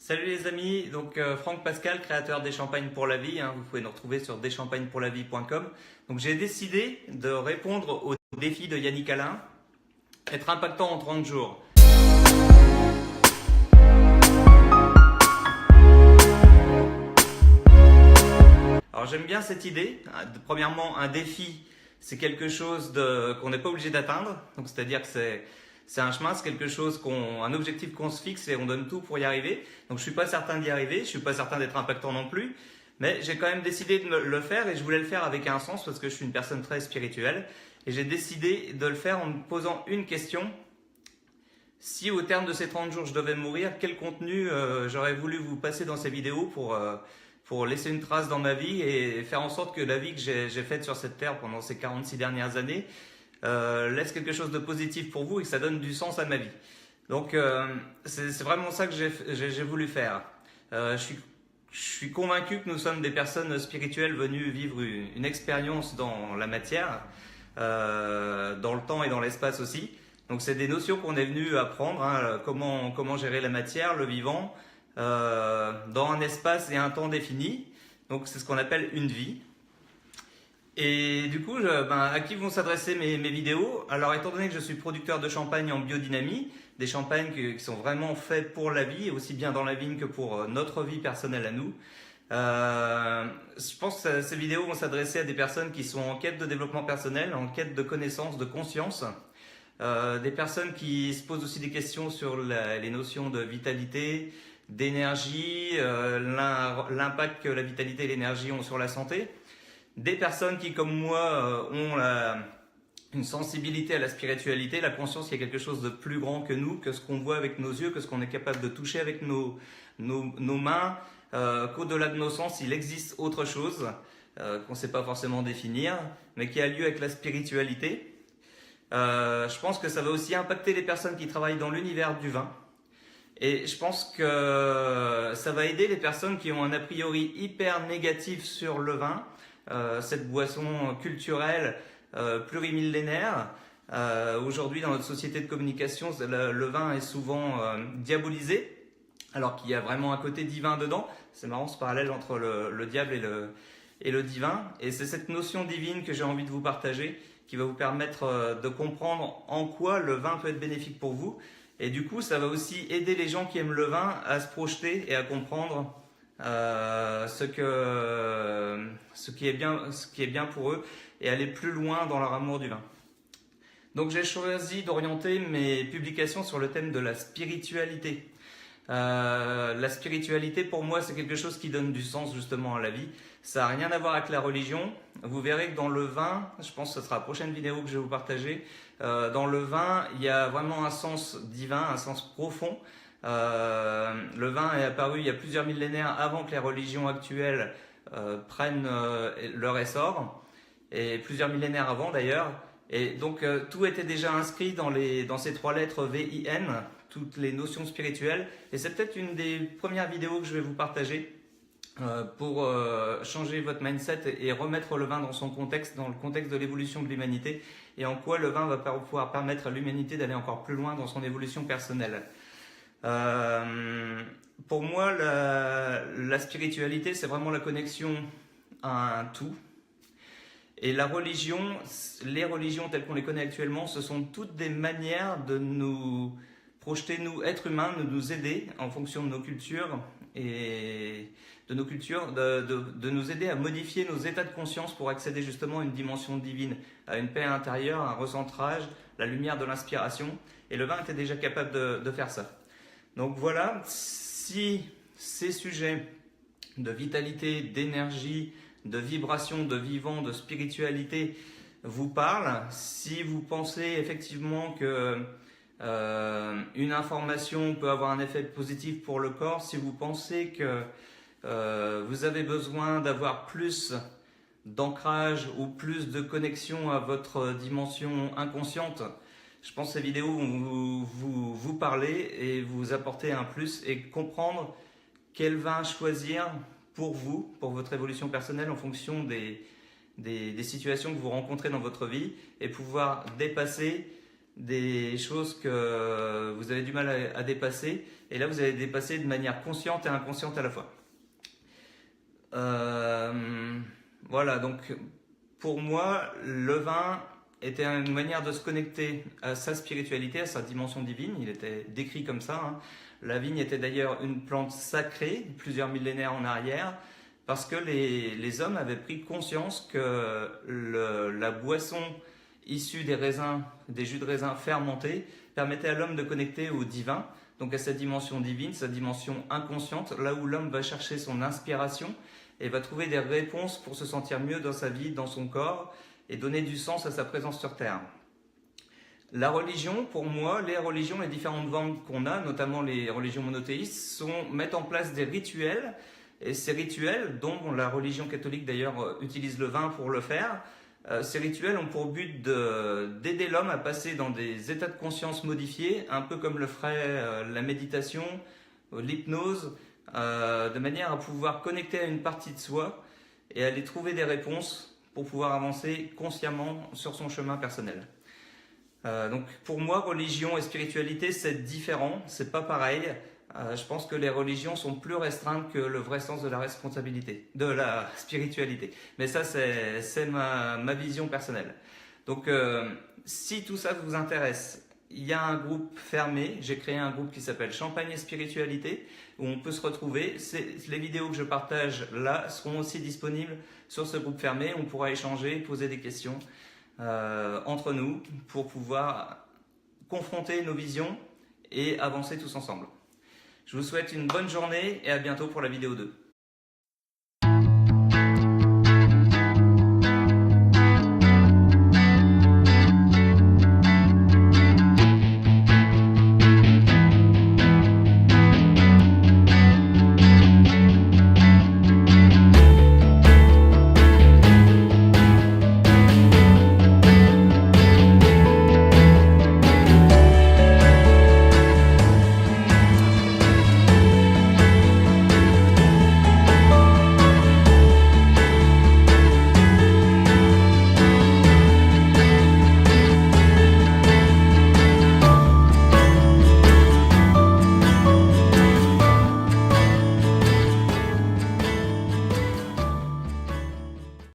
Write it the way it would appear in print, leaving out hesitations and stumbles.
Salut les amis, donc Franck Pascal, créateur des champagnes pour la vie, vous pouvez nous retrouver sur deschampagnespourlavie.com. Donc j'ai décidé de répondre au défi de Yannick Alain, être impactant en 30 jours. Alors j'aime bien cette idée. Premièrement, un défi, c'est quelque chose qu'on n'est pas obligé d'atteindre, donc c'est-à-dire que c'est un chemin, c'est quelque chose un objectif qu'on se fixe et on donne tout pour y arriver. Donc je suis pas certain d'y arriver, je suis pas certain d'être impactant non plus, mais j'ai quand même décidé de le faire et je voulais le faire avec un sens parce que je suis une personne très spirituelle et j'ai décidé de le faire en me posant une question. Si au terme de ces 30 jours je devais mourir, quel contenu j'aurais voulu vous passer dans ces vidéos pour laisser une trace dans ma vie et faire en sorte que la vie que j'ai faite sur cette terre pendant ces 46 dernières années laisse quelque chose de positif pour vous et que ça donne du sens à ma vie. Donc c'est vraiment ça que j'ai voulu faire. Je suis convaincu que nous sommes des personnes spirituelles venues vivre une expérience dans la matière, dans le temps et dans l'espace aussi. Donc c'est des notions qu'on est venu apprendre, comment gérer la matière, le vivant, dans un espace et un temps défini. Donc c'est ce qu'on appelle une vie. Et du coup, à qui vont s'adresser mes vidéos? Alors, étant donné que je suis producteur de champagne en biodynamie, des champagnes qui sont vraiment faits pour la vie, aussi bien dans la vigne que pour notre vie personnelle à nous, je pense que ces vidéos vont s'adresser à des personnes qui sont en quête de développement personnel, en quête de connaissance, de conscience, des personnes qui se posent aussi des questions sur les notions de vitalité, d'énergie, l'impact que la vitalité et l'énergie ont sur la santé. Des personnes qui, comme moi, ont une sensibilité à la spiritualité, la conscience qu'il y a quelque chose de plus grand que nous, que ce qu'on voit avec nos yeux, que ce qu'on est capable de toucher avec nos mains, qu'au-delà de nos sens, il existe autre chose qu'on ne sait pas forcément définir, mais qui a lieu avec la spiritualité. Je pense que ça va aussi impacter les personnes qui travaillent dans l'univers du vin. Et je pense que ça va aider les personnes qui ont un a priori hyper négatif sur le vin, cette boisson culturelle plurimillénaire. Aujourd'hui, dans notre société de communication, le vin est souvent diabolisé, alors qu'il y a vraiment un côté divin dedans. C'est marrant ce parallèle entre le diable et le divin. Et c'est cette notion divine que j'ai envie de vous partager, qui va vous permettre de comprendre en quoi le vin peut être bénéfique pour vous. Et du coup, ça va aussi aider les gens qui aiment le vin à se projeter et à comprendre ce qui est bien pour eux et aller plus loin dans leur amour du vin. Donc j'ai choisi d'orienter mes publications sur le thème de la spiritualité. La spiritualité pour moi c'est quelque chose qui donne du sens justement à la vie. Ça n'a rien à voir avec la religion. Vous verrez que dans le vin, je pense que ce sera la prochaine vidéo que je vais vous partager, dans le vin il y a vraiment un sens divin, un sens profond. Le vin est apparu il y a plusieurs millénaires avant que les religions actuelles prennent leur essor, et plusieurs millénaires avant d'ailleurs. Et donc tout était déjà inscrit dans ces trois lettres VIN, toutes les notions spirituelles. Et c'est peut-être une des premières vidéos que je vais vous partager pour changer votre mindset et remettre le vin dans son contexte, dans le contexte de l'évolution de l'humanité, et en quoi le vin va pouvoir permettre à l'humanité d'aller encore plus loin dans son évolution personnelle. Pour moi, la spiritualité, c'est vraiment la connexion à un tout. Et les religions telles qu'on les connaît actuellement, ce sont toutes des manières de nous projeter, nous, êtres humains, de nous aider en fonction de nos cultures de nous aider à modifier nos états de conscience pour accéder justement à une dimension divine, à une paix intérieure, un recentrage, la lumière de l'inspiration. Et le vin était déjà capable de faire ça. Donc voilà, si ces sujets de vitalité, d'énergie, de vibration, de vivant, de spiritualité vous parlent, si vous pensez effectivement que une information peut avoir un effet positif pour le corps, si vous pensez que vous avez besoin d'avoir plus d'ancrage ou plus de connexion à votre dimension inconsciente, je pense que ces vidéos vont vous parler et vous apporter un plus et comprendre quel vin choisir pour vous, pour votre évolution personnelle en fonction des situations que vous rencontrez dans votre vie, et pouvoir dépasser des choses que vous avez du mal à dépasser. Et là, vous allez dépasser de manière consciente et inconsciente à la fois. Voilà, donc pour moi, le vin était une manière de se connecter à sa spiritualité, à sa dimension divine. Il était décrit comme ça, hein. La vigne était d'ailleurs une plante sacrée, plusieurs millénaires en arrière, parce que les hommes avaient pris conscience que la boisson issue des raisins, des jus de raisin fermentés, permettait à l'homme de connecter au divin, donc à sa dimension divine, sa dimension inconsciente, là où l'homme va chercher son inspiration et va trouver des réponses pour se sentir mieux dans sa vie, dans son corps, et donner du sens à sa présence sur Terre. La religion, pour moi, les religions, les différentes formes qu'on a, notamment les religions monothéistes, mettent en place des rituels. Et ces rituels, dont la religion catholique d'ailleurs utilise le vin pour le faire, ces rituels ont pour but d'aider l'homme à passer dans des états de conscience modifiés, un peu comme le ferait la méditation, l'hypnose, de manière à pouvoir connecter à une partie de soi et aller trouver des réponses pour pouvoir avancer consciemment sur son chemin personnel. Donc pour moi, religion et spiritualité, c'est différent, c'est pas pareil. Je pense que les religions sont plus restreintes que le vrai sens de la responsabilité, de la spiritualité. Mais ça, c'est ma vision personnelle. Donc si tout ça vous intéresse, il y a un groupe fermé. J'ai créé un groupe qui s'appelle Champagne et Spiritualité, où on peut se retrouver. Les vidéos que je partage là seront aussi disponibles sur ce groupe fermé. On pourra échanger, poser des questions entre nous pour pouvoir confronter nos visions et avancer tous ensemble. Je vous souhaite une bonne journée et à bientôt pour la vidéo 2.